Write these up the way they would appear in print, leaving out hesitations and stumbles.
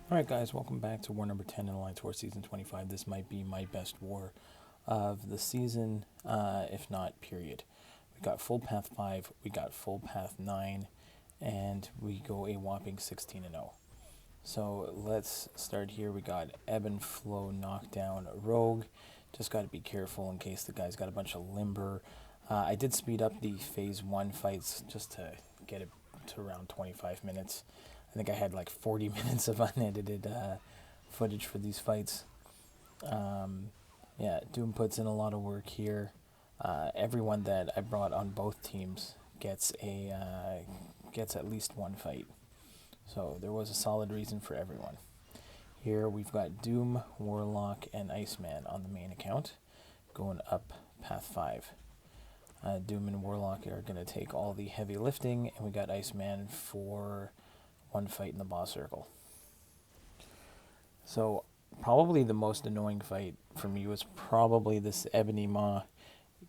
Alright guys, welcome back to war number 10 in Alliance War Season 25. This might be my best war of the season, if not period. We got full path 5, we got full path 9, and we go a whopping 16-0. So let's start here. We got ebb and flow knockdown rogue. Just got to be careful in case the guy's got a bunch of limber. I did speed up the phase 1 fights just to get it to around 25 minutes. I think I had like 40 minutes of unedited footage for these fights. Yeah, Doom puts in a lot of work here. Everyone that I brought on both teams gets at least one fight. So there was a solid reason for everyone. Here we've got Doom, Warlock, and Iceman on the main account, going up path 5. Doom and Warlock are going to take all the heavy lifting, and we got Iceman for one fight in the boss circle. So probably the most annoying fight for me was probably this Ebony Maw,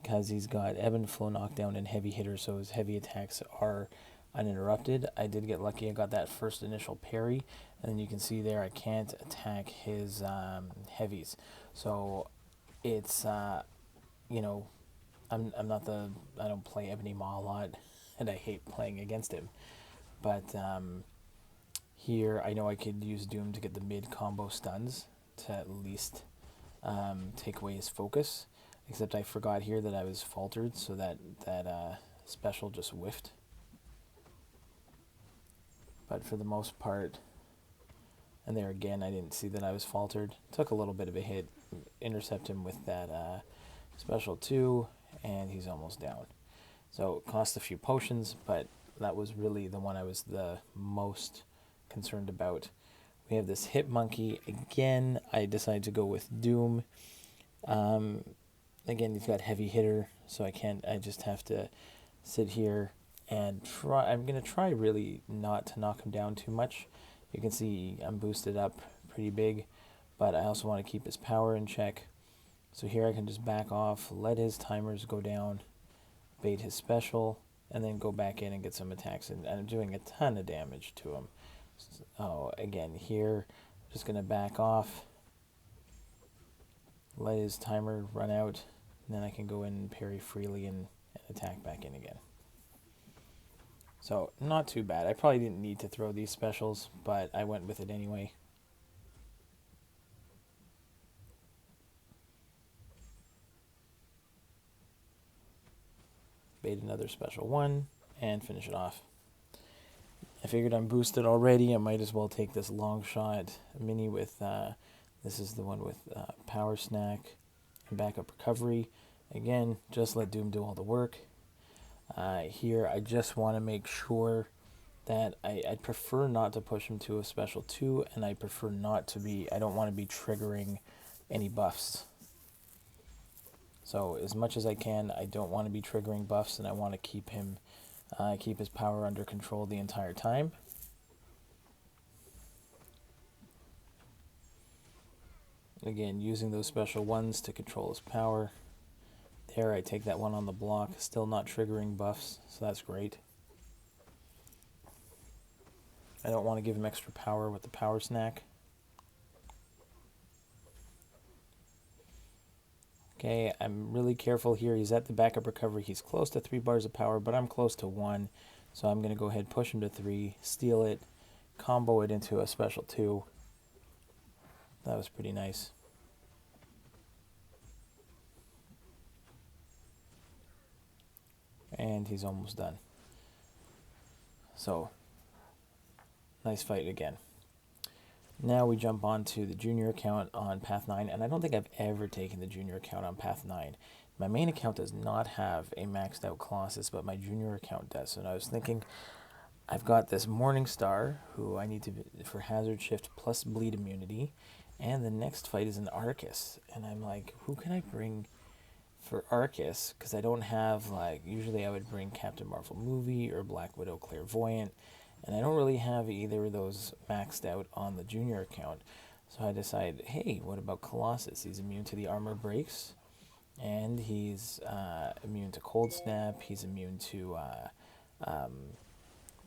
because he's got ebb and flow knockdown and heavy hitter, so his heavy attacks are uninterrupted. I did get lucky. I got that first initial parry, and then you can see there I can't attack his heavies. So it's you know I'm not the I don't play Ebony Maw a lot, and I hate playing against him. But here I know I could use Doom to get the mid combo stuns to at least take away his focus. Except I forgot here that I was faltered, so that special just whiffed. But for the most part, and there again, I didn't see that I was faltered. Took a little bit of a hit, intercept him with that special 2, and he's almost down. So it cost a few potions, but that was really the one I was the most concerned about. We have this hit monkey again. I decided to go with Doom. Again, he's got heavy hitter, so I just have to sit here and try. I'm going to try really not to knock him down too much. You can see I'm boosted up pretty big, but I also want to keep his power in check. So here I can just back off, let his timers go down, bait his special, and then go back in and get some attacks. And I'm doing a ton of damage to him. So again, here, I'm just going to back off, let his timer run out, and then I can go in and parry freely and attack back in again. So not too bad. I probably didn't need to throw these specials, but I went with it anyway. Bait another special 1 and finish it off. I figured I'm boosted already. I might as well take this long shot mini with, this is the one with power snack and backup recovery. Again, just let Doom do all the work. Here, I just want to make sure that I prefer not to push him to a special 2, and I prefer not to be, I don't want to be triggering any buffs. So as much as I can, I don't want to be triggering buffs, and I want to keep his power under control the entire time. Again, using those special 1s to control his power. There, I take that one on the block, still not triggering buffs, so that's great. I don't want to give him extra power with the power snack. Okay, I'm really careful here. He's at the backup recovery. He's close to 3 bars of power, but I'm close to 1. So I'm going to go ahead, push him to 3, steal it, combo it into a special 2. That was pretty nice. And he's almost done. So, nice fight again. Now we jump on to the junior account on path 9, and I don't think I've ever taken the junior account on path 9. My main account does not have a maxed out Colossus, but my junior account does. And I was thinking, I've got this Morningstar, who I need to for hazard shift plus bleed immunity, and the next fight is an Arcus. And I'm like, who can I bring for Arcus? Because I don't have, like, usually I would bring Captain Marvel movie or Black Widow Clairvoyant, and I don't really have either of those maxed out on the junior account. So I decided, hey, what about Colossus? He's immune to the armor breaks, and he's immune to cold snap. He's immune to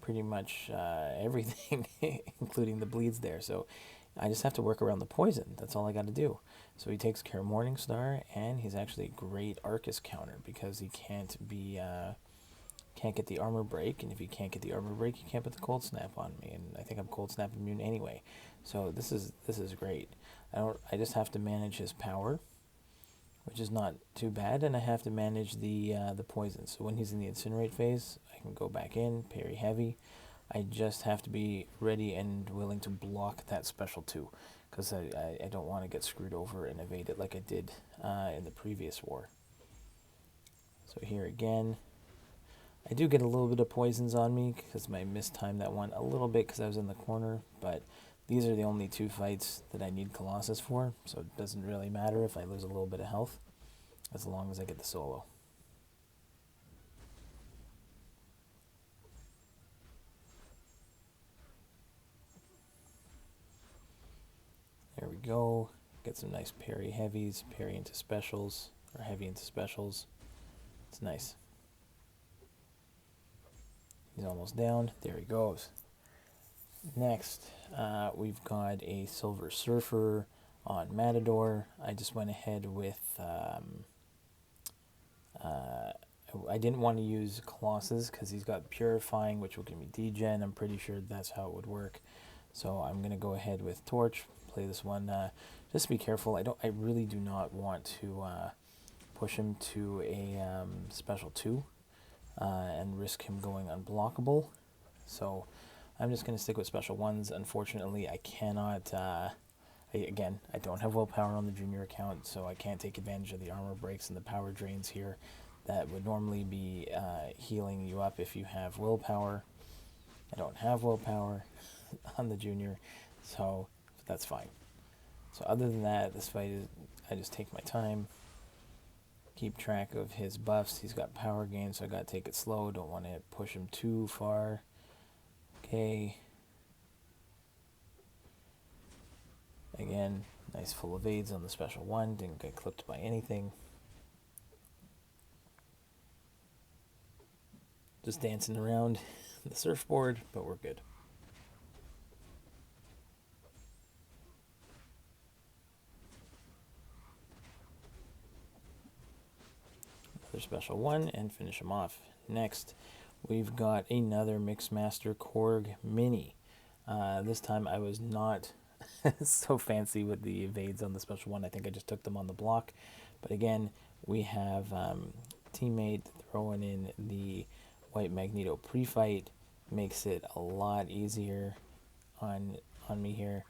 pretty much everything, including the bleeds there. So I just have to work around the poison. That's all I got to do. So he takes care of Morningstar, and he's actually a great Arcus counter because he can't get the armor break, and if he can't get the armor break, he can't put the cold snap on me, and I think I'm cold snap immune anyway. So this is great. I just have to manage his power, which is not too bad, and I have to manage the poison. So when he's in the incinerate phase, I can go back in, parry heavy. I just have to be ready and willing to block that special 2, because I don't want to get screwed over and evade it like I did in the previous war. So here again, I do get a little bit of poisons on me because I mistimed that one a little bit because I was in the corner, but these are the only 2 fights that I need Colossus for, so it doesn't really matter if I lose a little bit of health as long as I get the solo. There we go. Get some nice parry heavies, parry into specials, or heavy into specials. It's nice. He's almost down. There he goes. Next, we've got a Silver Surfer on Matador. I just went ahead with... I didn't want to use Colossus because he's got Purifying, which will give me degen. I'm pretty sure that's how it would work. So I'm going to go ahead with Torch, play this one. Just be careful. I really do not want to push him to a special 2 and risk him going unblockable. So I'm just going to stick with special 1s. Unfortunately, I cannot... Again, I don't have willpower on the junior account, so I can't take advantage of the armor breaks and the power drains here. That would normally be healing you up if you have willpower. I don't have willpower on the junior, so that's fine. So other than that, this fight is, I just take my time, keep track of his buffs. He's got power gain, so I gotta take it slow. Don't want to push him too far. Okay. Again, nice full evades on the special 1. Didn't get clipped by anything. Just dancing around the surfboard, but we're good. Another special 1 and finish him off. Next, we've got another Mixmaster Korg Mini. This time I was not so fancy with the evades on the special 1. I think I just took them on the block. But again, we have teammate throwing in the White Magneto pre-fight. Makes it a lot easier on me here.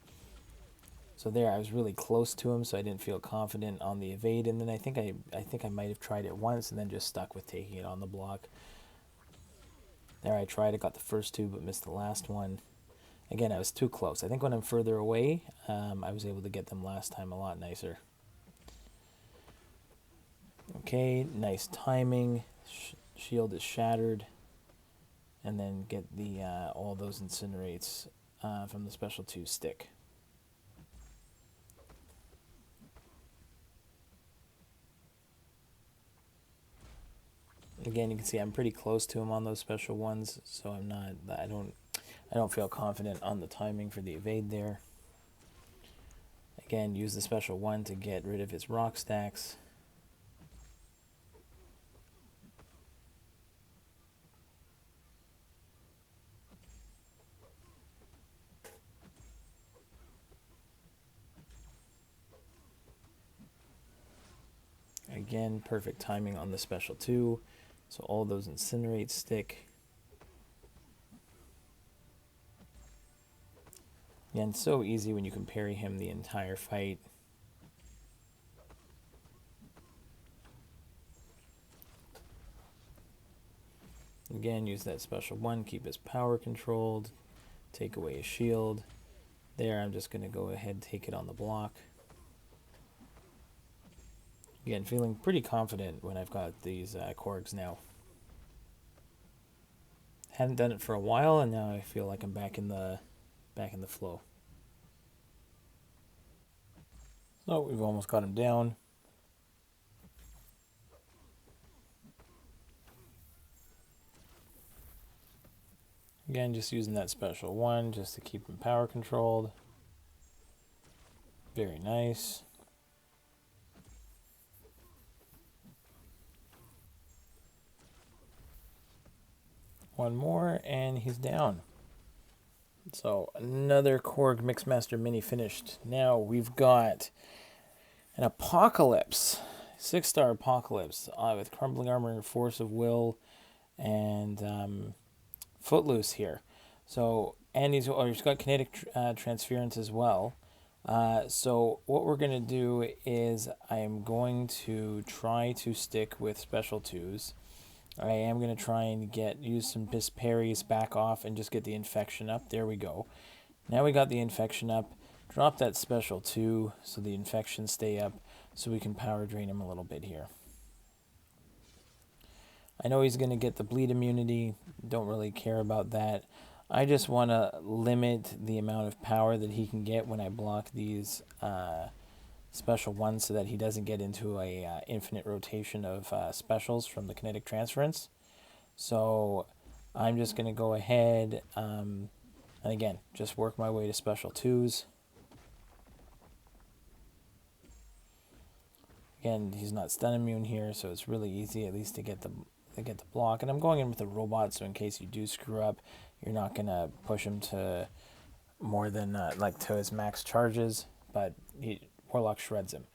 So there, I was really close to him, so I didn't feel confident on the evade. And then I think I might have tried it once and then just stuck with taking it on the block. There I tried it, got the first 2, but missed the last one. Again, I was too close. I think when I'm further away, I was able to get them last time a lot nicer. Okay, nice timing. Shield is shattered. And then get the all those incinerates from the special 2 stick. Again, you can see I'm pretty close to him on those special 1s, so I don't feel confident on the timing for the evade there. Again, use the special 1 to get rid of his rock stacks. Again, perfect timing on the special 2. So all those incinerates stick. Again, so easy when you can parry him the entire fight. Again, use that special 1, keep his power controlled, take away his shield. There, I'm just going to go ahead and take it on the block. Again, feeling pretty confident when I've got these Korgs now. Hadn't done it for a while, and now I feel like I'm back in the flow. So we've almost got him down. Again, just using that special 1 just to keep him power controlled. Very nice. One more, and he's down. So another Korg Mixmaster Mini finished. Now we've got an Apocalypse, 6-star Apocalypse with Crumbling Armor, Force of Will, and Footloose here. So and he's got kinetic transference as well. So what we're gonna do is I am going to try to stick with special twos. I am going to try and use some parries, back off, and just get the infection up. There we go. Now we got the infection up. Drop that special 2 so the infections stay up so we can power drain him a little bit here. I know he's going to get the bleed immunity. Don't really care about that. I just want to limit the amount of power that he can get when I block these special ones so that he doesn't get into a infinite rotation of specials from the kinetic transference. So I'm just going to go ahead and again, just work my way to special 2s. Again, he's not stun immune here, so it's really easy at least to get the block. And I'm going in with a robot, so in case you do screw up, you're not going to push him to more than to his max charges, but Warlock shreds him.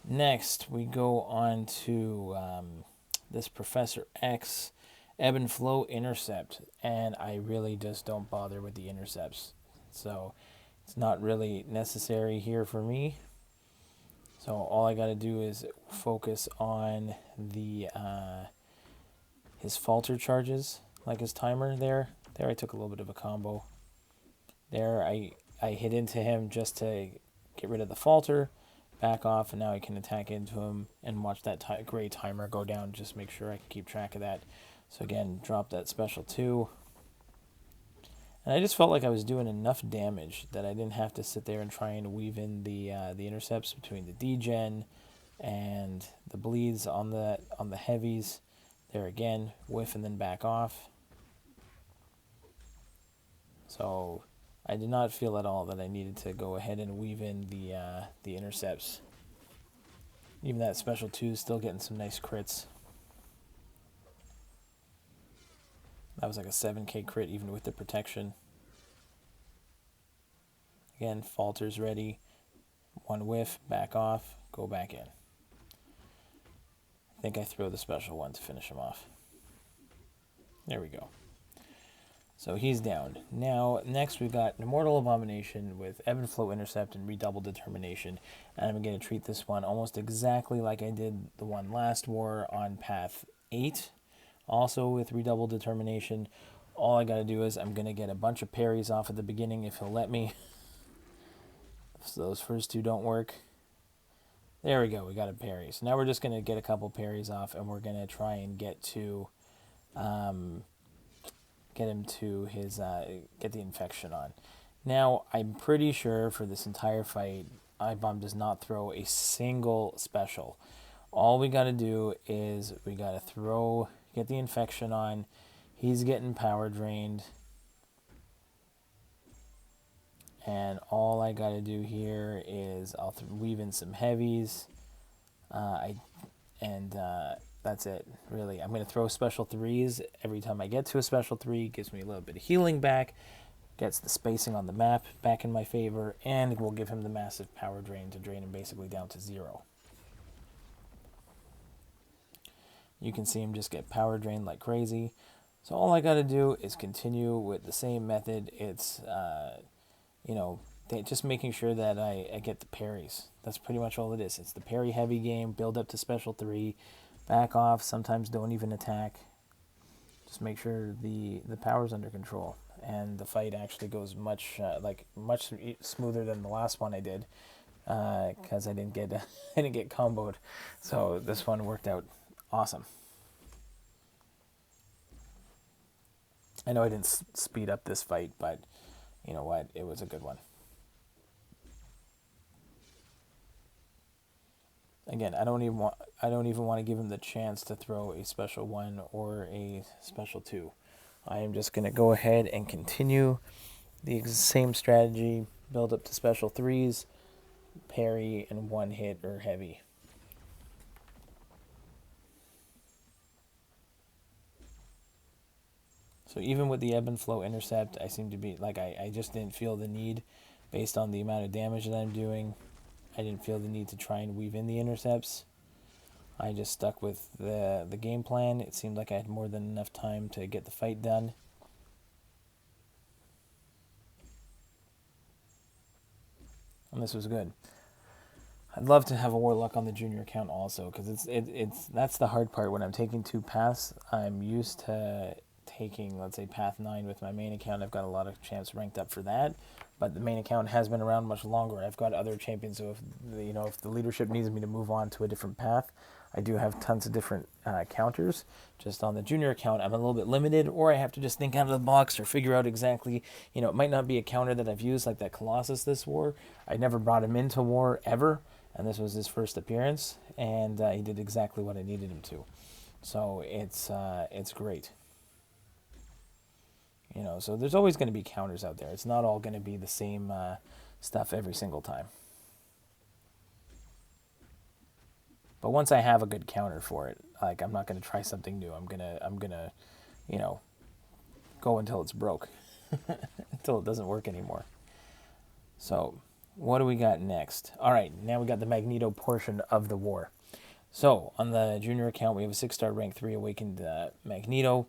Next, we go on to this Professor X Ebb and Flow Intercept, and I really just don't bother with the intercepts. So it's not really necessary here for me. So all I got to do is focus on the his falter charges, like his timer there. There I took a little bit of a combo. There I hit into him just to get rid of the falter, back off, and now I can attack into him and watch that gray timer go down. Just make sure I can keep track of that. So again, drop that special 2. And I just felt like I was doing enough damage that I didn't have to sit there and try and weave in the intercepts between the degen and the bleeds on the heavies. There again, whiff and then back off. So I did not feel at all that I needed to go ahead and weave in the intercepts. Even that special 2 is still getting some nice crits. That was like a 7k crit even with the protection. Again, falters ready. One whiff, back off, go back in. I think I throw the special 1 to finish him off. There we go. So he's down. Now, next we've got Immortal Abomination with Ebb and Flow Intercept and Redoubled Determination. And I'm going to treat this one almost exactly like I did the one last war on Path 8. Also with Redoubled Determination. All I got to do is I'm going to get a bunch of parries off at the beginning if he'll let me. So those first 2 don't work. There we go, we got a parry. So now we're just going to get a couple parries off and we're going to try and get to... get him to his get the infection on. Now I'm pretty sure for this entire fight iBomb does not throw a single special. All we got to do is we got to get the infection on. He's getting power drained, and all I got to do here is I'll weave in some heavies. That's it, really. I'm going to throw special 3s every time I get to a special 3. Gives me a little bit of healing back. Gets the spacing on the map back in my favor. And it will give him the massive power drain to drain him basically down to 0. You can see him just get power drained like crazy. So all I got to do is continue with the same method. It's, just making sure that I get the parries. That's pretty much all it is. It's the parry heavy game. Build up to special 3. Back off, sometimes don't even attack. Just make sure the power's under control. And the fight actually goes much smoother than the last one I did. Because I didn't get comboed. So this one worked out awesome. I know I didn't speed up this fight, but you know what? It was a good one. Again, I don't even want to give him the chance to throw a special 1 or a special 2. I am just going to go ahead and continue the same strategy, build up to special 3s, parry and one hit or heavy. So even with the ebb and flow intercept, I seem to be like I just didn't feel the need, based on the amount of damage that I'm doing. I didn't feel the need to try and weave in the intercepts. I just stuck with the game plan. It seemed like I had more than enough time to get the fight done. And this was good. I'd love to have a Warlock on the junior account also, because that's the hard part when I'm taking two paths. I'm used to taking, let's say, path 9 with my main account. I've got a lot of champs ranked up for that, but the main account has been around much longer. I've got other champions, so if the leadership needs me to move on to a different path, I do have tons of different counters. Just on the junior account, I'm a little bit limited, or I have to just think out of the box or figure out exactly, it might not be a counter that I've used, like that Colossus this war. I never brought him into war ever, and this was his first appearance, and he did exactly what I needed him to. So it's great. So there's always going to be counters out there. It's not all going to be the same stuff every single time. But once I have a good counter for it, like, I'm not going to try something new. I'm gonna, go until it's broke, until it doesn't work anymore. So, what do we got next? All right, now we got the Magneto portion of the war. So, on the junior account, we have a 6-star rank 3 awakened Magneto.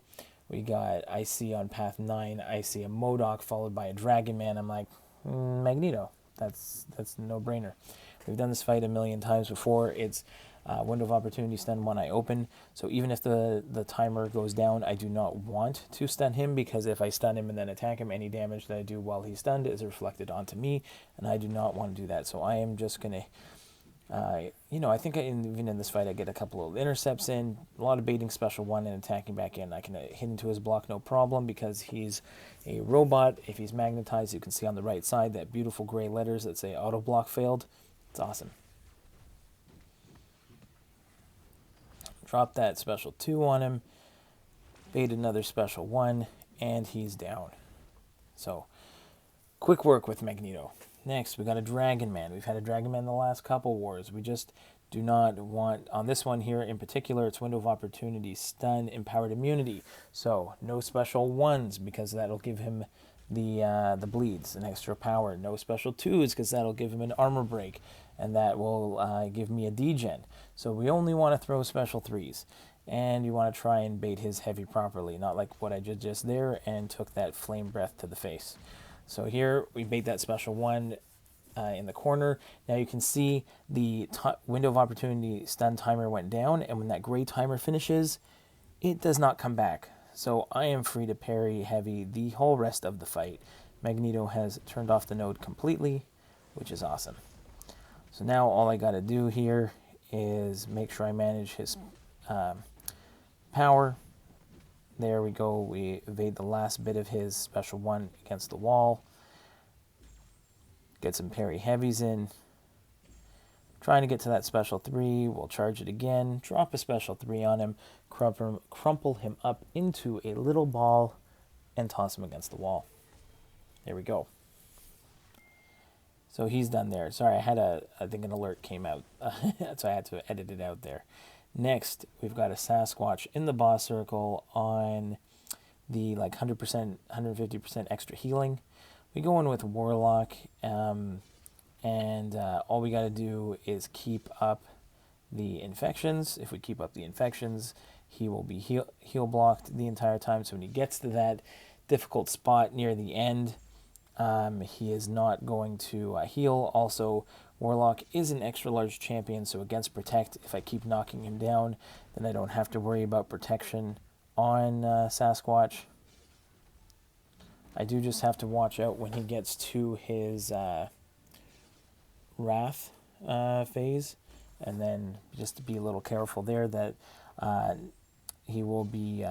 We got, I see on path 9, I see a MODOK followed by a Dragon Man. I'm like, Magneto. That's a no-brainer. We've done this fight a million times before. It's window of opportunity stun when I open. So even if the timer goes down, I do not want to stun him, because if I stun him and then attack him, any damage that I do while he's stunned is reflected onto me, and I do not want to do that. So I am just going to, I think even in this fight I get a couple of intercepts in, a lot of baiting special 1 and attacking back in. I can hit into his block no problem, because he's a robot. If he's magnetized, you can see on the right side that beautiful gray letters that say auto block failed. It's awesome. Drop that special 2 on him, bait another special 1, and he's down. So, quick work with Magneto. Next, we got a Dragon Man. We've had a Dragon Man the last couple wars. We just do not want, on this one here in particular, it's window of opportunity, stun, empowered immunity. So, no special 1s, because that'll give him the bleeds, an extra power. No special 2s, because that'll give him an armor break, and that will give me a degen. So we only want to throw special 3s, and you want to try and bait his heavy properly, not like what I did just there and took that flame breath to the face. So here we bait that special 1 in the corner. Now you can see the window of opportunity stun timer went down, and when that gray timer finishes, it does not come back. So I am free to parry heavy the whole rest of the fight. Magneto has turned off the node completely, which is awesome. So now all I got to do here is make sure I manage his power. There we go. We evade the last bit of his special 1 against the wall. Get some parry heavies in. Trying to get to that special 3. We'll charge it again. Drop a special 3 on him. Crumple him up into a little ball and toss him against the wall. There we go. So he's done there. Sorry, I think an alert came out, so I had to edit it out there. Next, we've got a Sasquatch in the boss circle on the 100%, 150% extra healing. We go in with Warlock, and all we got to do is keep up the infections. If we keep up the infections, he will be heal blocked the entire time. So when he gets to that difficult spot near the end, he is not going to heal. Also, Warlock is an extra large champion, so against Protect, if I keep knocking him down, then I don't have to worry about protection on Sasquatch. I do just have to watch out when he gets to his Wrath phase, and then just to be a little careful there that he will be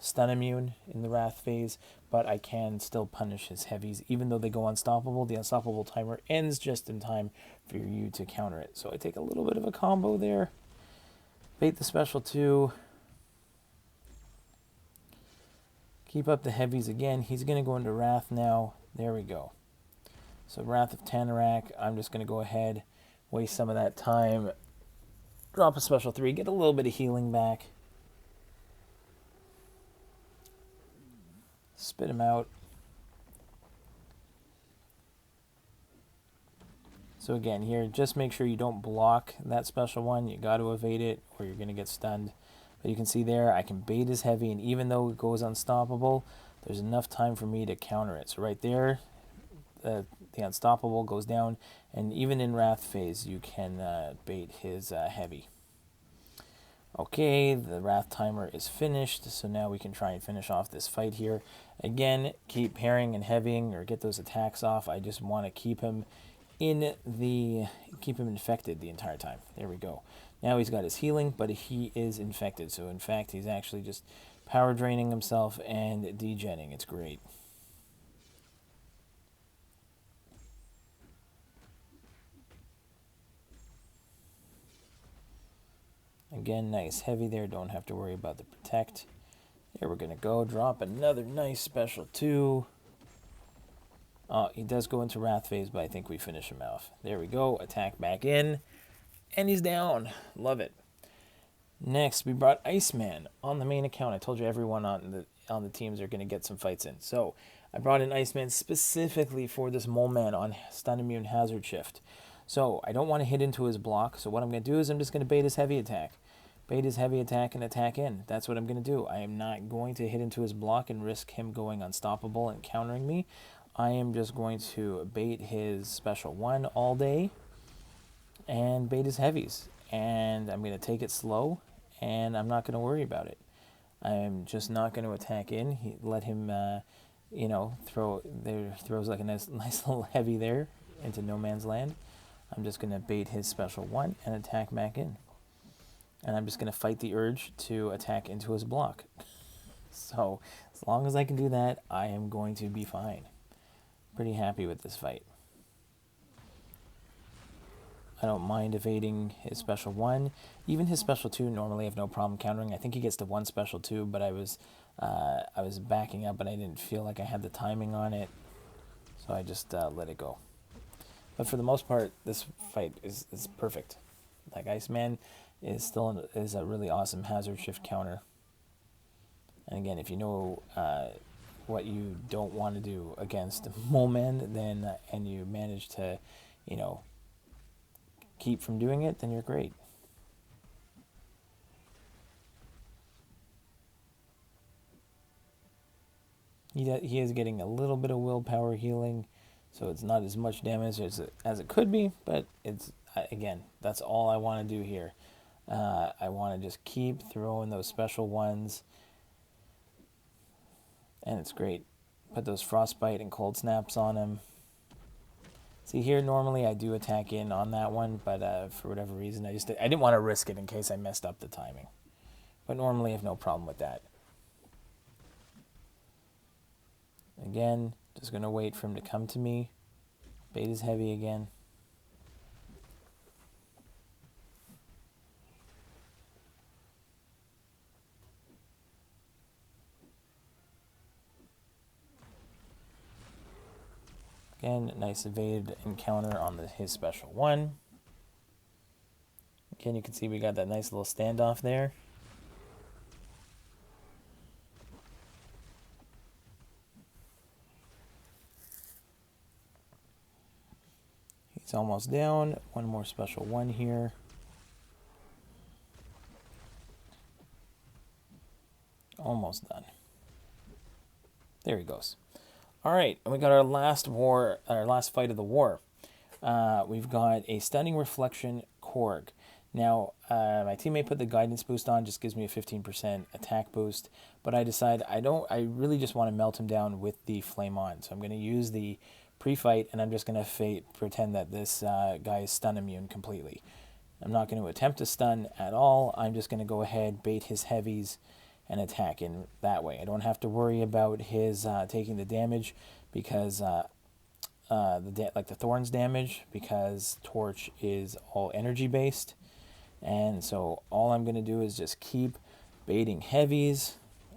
stun immune in the Wrath phase, but I can still punish his heavies. Even though they go unstoppable, the unstoppable timer ends just in time for you to counter it. So I take a little bit of a combo there. Bait the special 2. Keep up the heavies again. He's going to go into Wrath now. There we go. So Wrath of Tanarak, I'm just going to go ahead waste some of that time, drop a special 3, get a little bit of healing back, spit him out. So again, here, just make sure you don't block that special one. You got to evade it or you're going to get stunned. But you can see there, I can bait his heavy, and even though it goes unstoppable, there's enough time for me to counter it. So right there, the unstoppable goes down, and even in wrath phase, you can bait his heavy. Okay, the wrath timer is finished, so now we can try and finish off this fight here. Again, keep parrying and heavying or get those attacks off. I just want to keep him infected the entire time. There we go. Now he's got his healing, but he is infected. So in fact, he's actually just power draining himself and degenning. It's great. Again, nice heavy there. Don't have to worry about the protect. There we're going to go. Drop another nice special 2. He does go into wrath phase, but I think we finish him off. There we go. Attack back in. And he's down. Love it. Next, we brought Iceman on the main account. I told you everyone on the teams are going to get some fights in. So I brought in Iceman specifically for this Mole Man on Stun Immune Hazard Shift. So I don't want to hit into his block. So what I'm going to do is I'm just going to bait his heavy attack. Bait his heavy attack and attack in. That's what I'm going to do. I am not going to hit into his block and risk him going unstoppable and countering me. I am just going to bait his special 1 all day and bait his heavies. And I'm going to take it slow, and I'm not going to worry about it. I'm just not going to attack in. Let him, throws like a nice little heavy there into no man's land. I'm just going to bait his special 1 and attack back in. And I'm just going to fight the urge to attack into his block. So as long as I can do that, I am going to be fine. Pretty happy with this fight. I don't mind evading his special 1. Even his special 2, normally I have no problem countering. I think he gets to 1 special 2, but I was backing up and I didn't feel like I had the timing on it. So I just let it go. But for the most part, this fight is perfect. Like, Iceman is a really awesome hazard shift counter. And again, if you know what you don't want to do against Mole Man, then and you manage to, keep from doing it, then you're great. He is getting a little bit of willpower healing, so it's not as much damage as it could be, but it's, again, that's all I want to do here. I want to just keep throwing those special 1s, and it's great. Put those frostbite and cold snaps on him. See here, normally I do attack in on that one, but for whatever reason, I didn't want to risk it in case I messed up the timing. But normally I have no problem with that. Again, just going to wait for him to come to me. Bait his heavy again. Again, nice evade encounter on his special 1. Again, you can see we got that nice little standoff there. He's almost down. 1 more special 1 here. Almost done. There he goes. All right, and we got our last fight of the war. We've got a Stunning Reflection Korg. Now, my teammate put the guidance boost on, just gives me a 15% attack boost, but I decide I really just want to melt him down with the flame on. So I'm going to use the pre-fight, and I'm just going to pretend that this guy is stun immune completely. I'm not going to attempt to stun at all. I'm just going to go ahead, bait his heavies, and attack in that way. I don't have to worry about his taking the damage because like the thorns damage, because torch is all energy based, and so all I'm going to do is just keep baiting heavies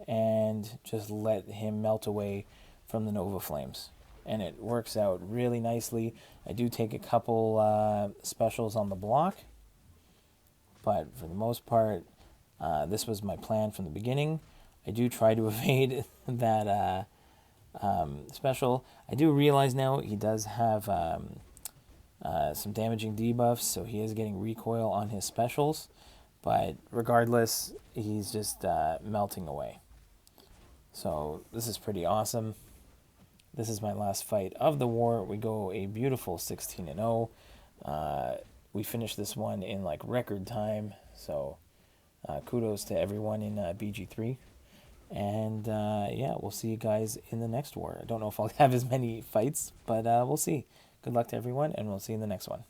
and just let him melt away from the Nova Flames. and it works out really nicely. I do take a couple specials on the block, but for the most part, this was my plan from the beginning. I do try to evade that special. I do realize now he does have some damaging debuffs, so he is getting recoil on his specials. But regardless, he's just melting away. So this is pretty awesome. This is my last fight of the war. We go a beautiful 16-0. We finished this one in like record time. So kudos to everyone in BG3. And yeah, we'll see you guys in the next war. I don't know if I'll have as many fights, but we'll see. Good luck to everyone, and we'll see you in the next one.